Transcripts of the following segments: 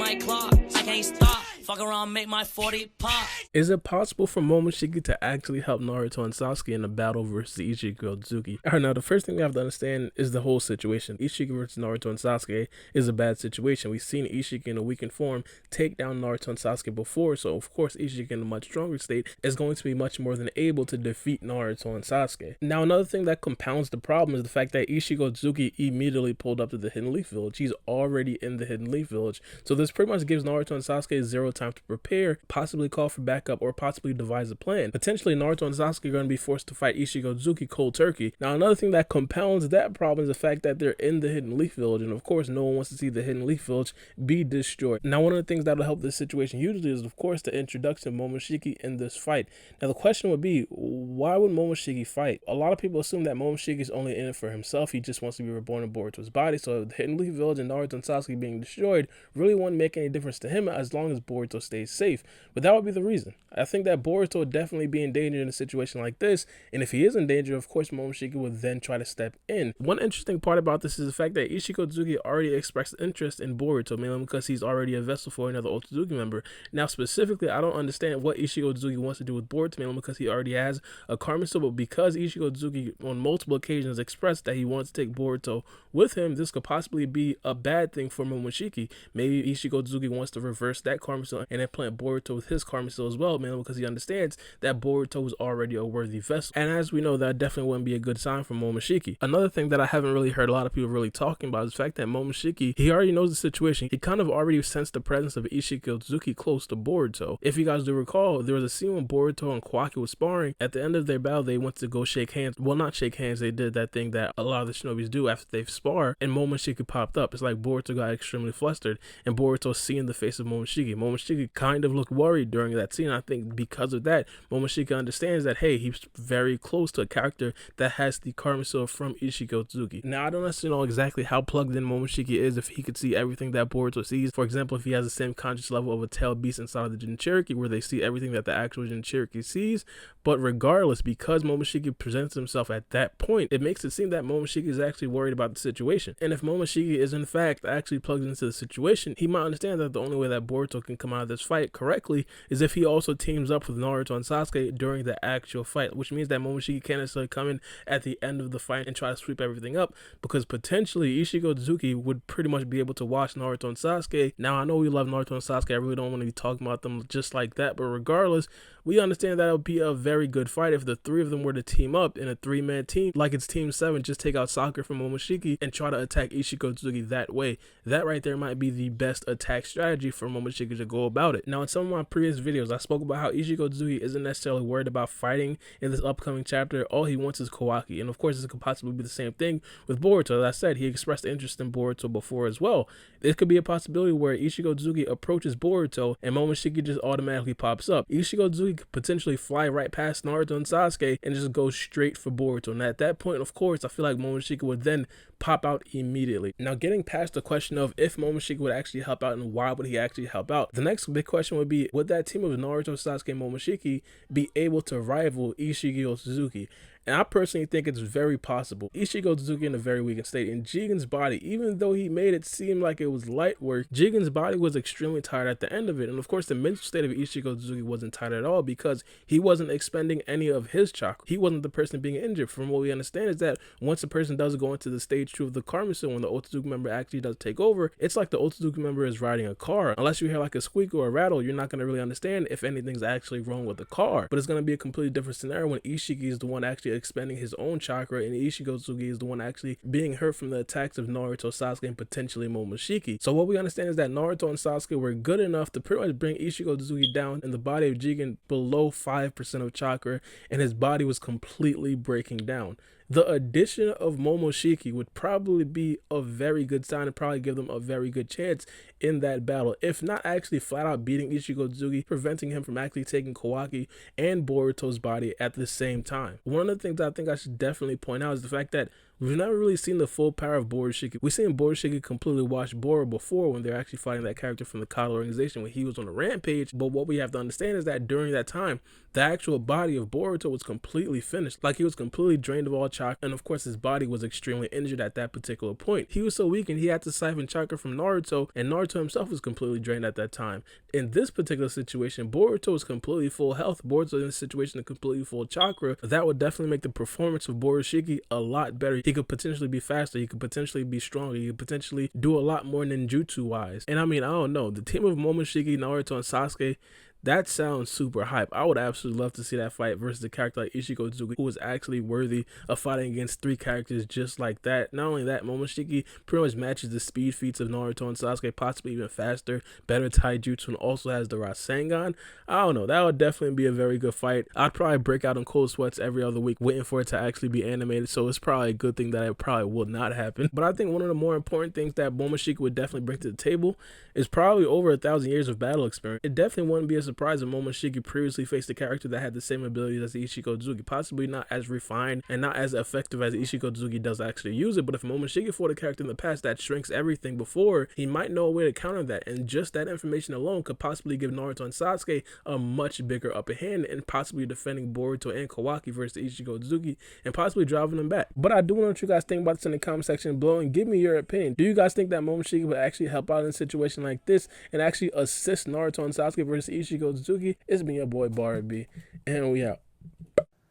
like clock. I can't stop. Fuck around, make my 40 pop. Is it possible for Momoshiki to actually help Naruto and Sasuke in a battle versus Isshiki or Otsutsuki? Alright, now the first thing we have to understand is the whole situation. Isshiki versus Naruto and Sasuke is a bad situation. We've seen Isshiki in a weakened form take down Naruto and Sasuke before, so of course Isshiki in a much stronger state is going to be much more than able to defeat Naruto and Sasuke. Now another thing that compounds the problem is the fact that Isshiki Otsutsuki immediately pulled up to the Hidden Leaf Village. He's already in the Hidden Leaf Village, so this pretty much gives Naruto and Sasuke zero time to prepare, possibly call for backup, or possibly devise a plan. Potentially Naruto and Sasuke are going to be forced to fight Isshiki Otsutsuki cold turkey. Now another thing that compounds that problem is the fact that they're in the Hidden Leaf Village, and of course no one wants to see the Hidden Leaf Village be destroyed. Now one of the things that will help this situation hugely is of course the introduction of Momoshiki in this fight. Now the question would be, why would Momoshiki fight? A lot of people assume that Momoshiki is only in it for himself. He just wants to be reborn in Boruto's body, so the Hidden Leaf Village and Naruto and Sasuke being destroyed really won't make any difference to him as long as Boruto stays safe. But that would be the reason. I think that Boruto would definitely be in danger in a situation like this, and if he is in danger, of course Momoshiki would then try to step in. One interesting part about this is the fact that Isshiki Otsutsuki already expressed interest in Boruto, mainly because he's already a vessel for another Otsutsuki member. Now specifically, I don't understand what Isshiki Otsutsuki wants to do with Boruto, mainly because he already has a Karma Stone, but because Isshiki Otsutsuki on multiple occasions expressed that he wants to take Boruto with him, this could possibly be a bad thing for Momoshiki. Maybe Isshiki Otsutsuki wants to reverse that Karma Stone and implant Boruto with his Karma Stone as well, mainly because he understands that Boruto is already a worthy vessel. And as we know, that definitely wouldn't be a good sign for Momoshiki. Another thing that I haven't really heard a lot of people really talking about is the fact that Momoshiki, he already knows the situation. He kind of already sensed the presence of Isshiki Otsutsuki close to Boruto. If you guys do recall, there was a scene when Boruto and Kawaki was sparring. At the end of their battle, they went to go shake hands. Well, not shake hands, they did that thing that a lot of the shinobis do after they've spar, and Momoshiki popped up. It's like Boruto got extremely flustered, and Boruto seeing the face of Momoshiki. Momoshiki kind of looked worried during that scene. I think because of that, Momoshiki understands that, hey, he's very close to a character that has the Karma Stone from Isshiki Otsutsuki. Now, I don't necessarily know exactly how plugged in Momoshiki is, if he could see everything that Boruto sees. For example, if he has the same conscious level of a tailed beast inside of the Jinchuriki, where they see everything that the actual Jinchuriki sees. But regardless, because Momoshiki presents himself at that point, it makes it seem that Momoshiki is actually worried about the situation. And if Momoshiki is in fact actually plugged into the situation, he might understand that the only way that Boruto can come out of this fight correctly is if he also teams up with Naruto and Sasuke during the actual fight, which means that Momoshiki can't necessarily come in at the end of the fight and try to sweep everything up, because potentially Isshiki Otsutsuki would pretty much be able to watch Naruto and Sasuke. Now, I know we love Naruto and Sasuke, I really don't want to be talking about them just like that, but regardless, we understand that it would be a very good fight if the three of them were to team up in a three-man team, like it's Team 7, just take out Sakura from Momoshiki and try to attack Isshiki Otsutsuki that way. That right there might be the best attack strategy for Momoshiki to go about it. Now, in some of my previous videos, I spoke about how Isshiki Otsutsuki isn't necessarily worried about fighting in this upcoming chapter. All he wants is Kawaki, and of course this could possibly be the same thing with Boruto. As I said, he expressed interest in Boruto before as well. It could be a possibility where Isshiki Otsutsuki approaches Boruto and Momoshiki just automatically pops up. Isshiki Otsutsuki could potentially fly right past Naruto and Sasuke and just go straight for Boruto. And at that point, of course, I feel like Momoshiki would then pop out immediately. Now, getting past the question of if Momoshiki would actually help out and why would he actually help out, the next big question would be, would that team of Naruto, Sasuke, and Momoshiki be able to rival Isshiki Otsutsuki? And I personally think it's very possible. Isshiki Otsutsuki in a very weakened state, and Jigen's body, even though he made it seem like it was light work, Jigen's body was extremely tired at the end of it. And of course, the mental state of Isshiki Otsutsuki wasn't tired at all, because he wasn't expending any of his chakra. He wasn't the person being injured. From what we understand is that once a person does go into the stage 2 of the Karma Stone, when the Otsutsuki member actually does take over, it's like the Otsutsuki member is riding a car. Unless you hear like a squeak or a rattle, you're not going to really understand if anything's actually wrong with the car. But it's going to be a completely different scenario when Isshiki is the one actually expending his own chakra, and Isshiki Otsutsuki is the one actually being hurt from the attacks of Naruto, Sasuke, and potentially Momoshiki. So what we understand is that Naruto and Sasuke were good enough to pretty much bring Isshiki Otsutsuki down in the body of Jigen below 5% of chakra, and his body was completely breaking down. The addition of Momoshiki would probably be a very good sign and probably give them a very good chance in that battle, if not actually flat out beating Isshiki Otsutsuki, preventing him from actually taking Kawaki and Boruto's body at the same time. One of the things I think I should definitely point out is the fact that We've never really seen the full power of Borushiki. We've seen Borushiki completely wash Boro before when they're actually fighting that character from the Kado organization when he was on a rampage, but what we have to understand is that during that time, the actual body of Boruto was completely finished. Like, he was completely drained of all chakra, and of course his body was extremely injured at that particular point. He was so weak and he had to siphon chakra from Naruto, and Naruto himself was completely drained at that time. In this particular situation, Boruto was completely full health. Boruto in this situation is completely full chakra. That would definitely make the performance of Borushiki a lot better. He could potentially be faster, he could potentially be stronger, he could potentially do a lot more ninjutsu wise. And I mean, I don't know, the team of Momoshiki, Naruto, and Sasuke, that sounds super hype. I would absolutely love to see that fight versus a character like Otsutsuki, who was actually worthy of fighting against 3 characters just like that. Not only that, Momoshiki pretty much matches the speed feats of Naruto and Sasuke, possibly even faster, better taijutsu, and also has the Rasengan. I don't know, that would definitely be a very good fight. I'd probably break out in cold sweats every other week waiting for it to actually be animated, so it's probably a good thing that it probably will not happen. But I think one of the more important things that Momoshiki would definitely bring to the table is probably over 1,000 years of battle experience. It definitely wouldn't be a surprise if Momoshiki previously faced a character that had the same abilities as Otsutsuki, possibly not as refined and not as effective as Otsutsuki does actually use it, but if Momoshiki fought a character in the past that shrinks everything before, he might know a way to counter that, and just that information alone could possibly give Naruto and Sasuke a much bigger upper hand and possibly defending Boruto and Kawaki versus Otsutsuki and possibly driving them back. But I do want to know what you guys think about this in the comment section below, and give me your opinion. Do you guys think that Momoshiki would actually help out in a situation like this and actually assist Naruto and Sasuke versus Otsutsuki? It's me, your boy Baara B, and we out.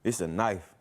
It's a knife.